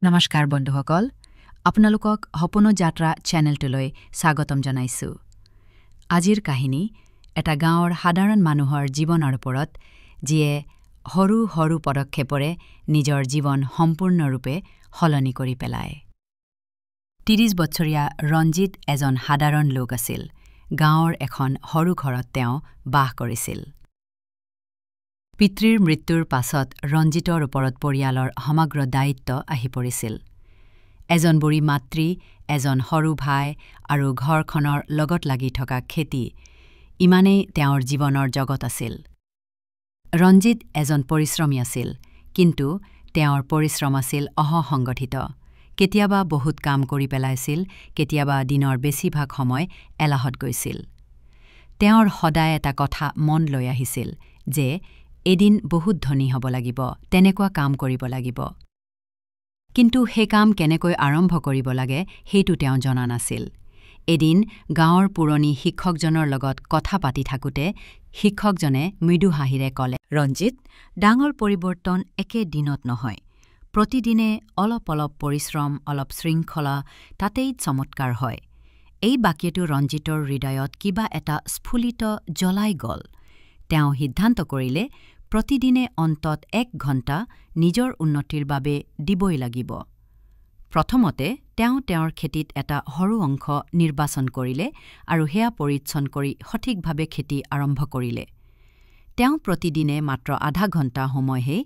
নমস্কাৰ বন্ধুসকল, আপোনালোকক সপোন যাত্ৰা চেনেলটোলৈ স্বাগতম জনাইছো। আজিৰ কাহিনী এটা গাঁৱৰ সাধাৰণ মানুহৰ জীৱনৰ ওপৰত, যিয়ে সৰু সৰু পদক্ষেপৰে নিজৰ জীৱন সম্পূৰ্ণৰূপে সলনি কৰি পেলায়। ৩০ বছৰীয়া ৰঞ্জিত এজন সাধাৰণ লোক আছিল। গাঁৱৰ এখন সৰু ঘৰত তেওঁ বাস কৰিছিল। পিতৃৰ মৃত্যুৰ পাছত ৰঞ্জিতৰ ওপৰত পৰিয়ালৰ সমগ্ৰ দায়িত্ব আহি পৰিছিল। এজন বুঢ়ী মাতৃ, এজন সৰু ভাই আৰু ঘৰখনৰ লগত লাগি থকা খেতি, ইমানেই তেওঁৰ জীৱনৰ জগত আছিল। ৰঞ্জিত এজন পৰিশ্ৰমী আছিল, কিন্তু তেওঁৰ পৰিশ্ৰম আছিল অসংগঠিত। কেতিয়াবা বহুত কাম কৰি পেলাইছিল, কেতিয়াবা দিনৰ বেছিভাগ সময় এলাহত গৈছিল। তেওঁৰ সদায় এটা কথা মন লৈ আহিছিল যে এদিন বহুত ধনী হ'ব লাগিব, তেনেকুৱা কাম কৰিব লাগিব। কিন্তু সেই কাম কেনেকৈ আৰম্ভ কৰিব লাগে সেইটো তেওঁ জনা নাছিল। এদিন গাঁৱৰ পুৰণি শিক্ষকজনৰ লগত কথা পাতি থাকোঁতে শিক্ষকজনে মৃদু হাঁহিৰে ক'লে, ৰঞ্জিত, ডাঙৰ পৰিৱৰ্তন একে দিনত নহয়। প্ৰতিদিনে অলপ অলপ পৰিশ্ৰম, অলপ শৃংখলা, তাতেই চমৎকাৰ হয়। এই বাক্যটো ৰঞ্জিতৰ হৃদয়ত কিবা এটা স্ফুলিত জ্বলাই গ'ল। তেওঁ সিদ্ধান্ত কৰিলে প্ৰতিদিনে অন্তত ১ ঘণ্টা নিজৰ উন্নতিৰ বাবে দিবই লাগিব। প্ৰথমতে তেওঁ তেওঁৰ খেতিত এটা সৰু অংশ নিৰ্বাচন কৰিলে আৰু সেয়া পৰিচ্ছন্ন কৰি সঠিকভাৱে খেতি আৰম্ভ কৰিলে। তেওঁ প্ৰতিদিনে মাত্ৰ আধা ঘণ্টা সময়হে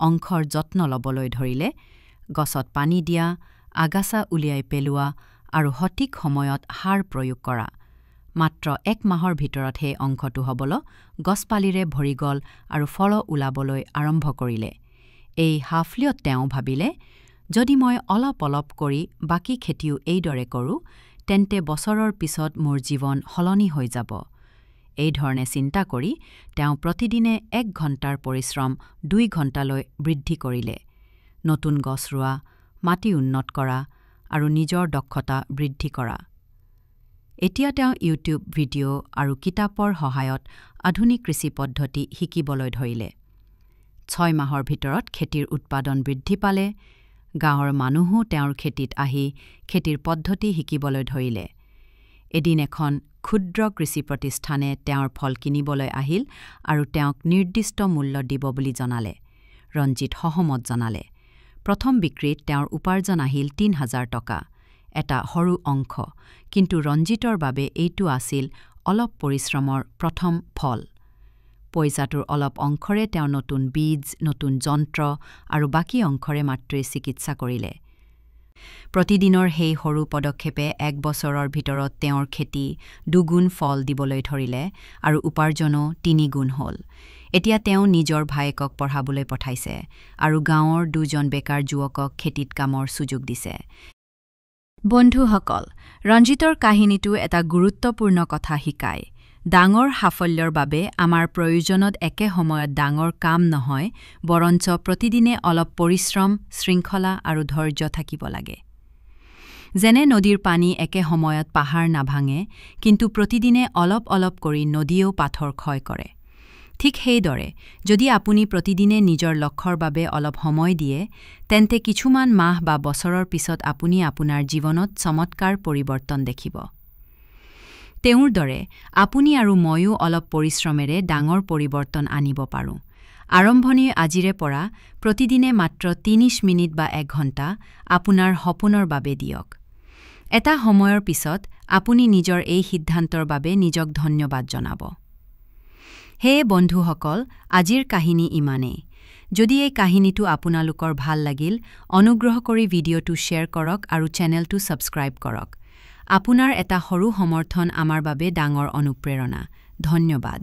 অংশৰ যত্ন ল'বলৈ ধৰিলে। গছত পানী দিয়া, আগাছা উলিয়াই পেলোৱা আৰু সঠিক সময়ত সাৰ প্ৰয়োগ কৰা। মাত্ৰ ১ মাহৰ ভিতৰত সেই অংশটো হ'বলৈ গছপালিৰে ভৰি গ'ল আৰু ফল ওলাবলৈ আৰম্ভ কৰিলে। এই সাফল্যত তেওঁ ভাবিলে, যদি মই অলপ অলপ কৰি বাকী খেতিও এইদৰে কৰোঁ, তেন্তে বছৰৰ পিছত মোৰ জীৱন সলনি হৈ যাব। এইধৰণে চিন্তা কৰি তেওঁ প্ৰতিদিনে ১ ঘণ্টাৰ পৰিশ্ৰম ২ ঘণ্টালৈ বৃদ্ধি কৰিলে। নতুন গছ ৰোৱা, মাটি উন্নত কৰা আৰু নিজৰ দক্ষতা বৃদ্ধি কৰা। এতিয়া তেওঁ ইউটিউব ভিডিঅ' আৰু কিতাপৰ সহায়ত আধুনিক কৃষি পদ্ধতি শিকিবলৈ ধৰিলে। ৬ মাহৰ ভিতৰত খেতিৰ উৎপাদন বৃদ্ধি পালে। গাঁৱৰ মানুহো তেওঁৰ খেতিত আহি খেতিৰ পদ্ধতি শিকিবলৈ ধৰিলে। এদিন এখন ক্ষুদ্ৰ কৃষি প্ৰতিষ্ঠানে তেওঁৰ ফল কিনিবলৈ আহিল আৰু তেওঁক নিৰ্দিষ্ট মূল্য দিব বুলি জনালে। ৰঞ্জিত সহমত জনালে। প্ৰথম বিক্ৰীত তেওঁৰ উপাৰ্জন আহিল ৩,০০০ টকা। এটা সৰু অংশ, কিন্তু ৰঞ্জিতৰ বাবে এইটো আছিল অলপ পৰিশ্ৰমৰ প্ৰথম ফল। পইচাটোৰ অলপ অংশৰে তেওঁ নতুন বীজ, নতুন যন্ত্ৰ আৰু বাকী অংশৰে মাতৃৰ চিকিৎসা কৰিলে। প্ৰতিদিনৰ সেই সৰু পদক্ষেপে ১ বছৰৰ ভিতৰত তেওঁৰ খেতি দুগুণ ফল দিবলৈ ধৰিলে আৰু উপাৰ্জনো ৩ গুণ হ'ল। এতিয়া তেওঁ নিজৰ ভায়েকক পঢ়াবলৈ পঠাইছে আৰু গাঁৱৰ ২জন বেকাৰ যুৱকক খেতিত কামৰ সুযোগ দিছে। বন্ধুসকল, ৰঞ্জিতৰ কাহিনীটো এটা গুৰুত্বপূৰ্ণ কথা শিকায়। ডাঙৰ সাফল্যৰ বাবে আমাৰ প্ৰয়োজনত একে সময়ত ডাঙৰ কাম নহয়, বৰঞ্চ প্ৰতিদিনে অলপ পৰিশ্ৰম, শৃংখলা আৰু ধৈৰ্য থাকিব লাগে। যেনে নদীৰ পানী একে সময়ত পাহাৰ নাভাঙে, কিন্তু প্ৰতিদিনে অলপ অলপ কৰি নদীয়েও পাথৰ ক্ষয় কৰে। ঠিক সেইদৰে যদি আপুনি প্ৰতিদিনে নিজৰ লক্ষ্যৰ বাবে অলপ সময় দিয়ে, তেন্তে কিছুমান মাহ বা বছৰৰ পিছত আপুনি আপোনাৰ জীৱনত চমৎকাৰ পৰিৱৰ্তন দেখিব। তেওঁৰ দৰে আপুনি আৰু ময়ো অলপ পৰিশ্ৰমেৰে ডাঙৰ পৰিৱৰ্তন আনিব পাৰোঁ। আৰম্ভণিৰ আজিৰে পৰা প্ৰতিদিনে মাত্ৰ ৩০ মিনিট বা ১ ঘণ্টা আপোনাৰ সপোনৰ বাবে দিয়ক। এটা সময়ৰ পিছত আপুনি নিজৰ এই সিদ্ধান্তৰ বাবে নিজক ধন্যবাদ জনাব। হে বন্ধুসকল, আজিৰ কাহিনী ইমানেই। যদি এই কাহিনীটো আপোনালোকৰ ভাল লাগিল, অনুগ্ৰহ কৰি ভিডিঅ'টো শ্বেয়াৰ কৰক আৰু চেনেলটো ছাবস্ক্ৰাইব কৰক। আপোনাৰ এটা সৰু সমৰ্থন আমাৰ বাবে ডাঙৰ অনুপ্ৰেৰণা। ধন্যবাদ।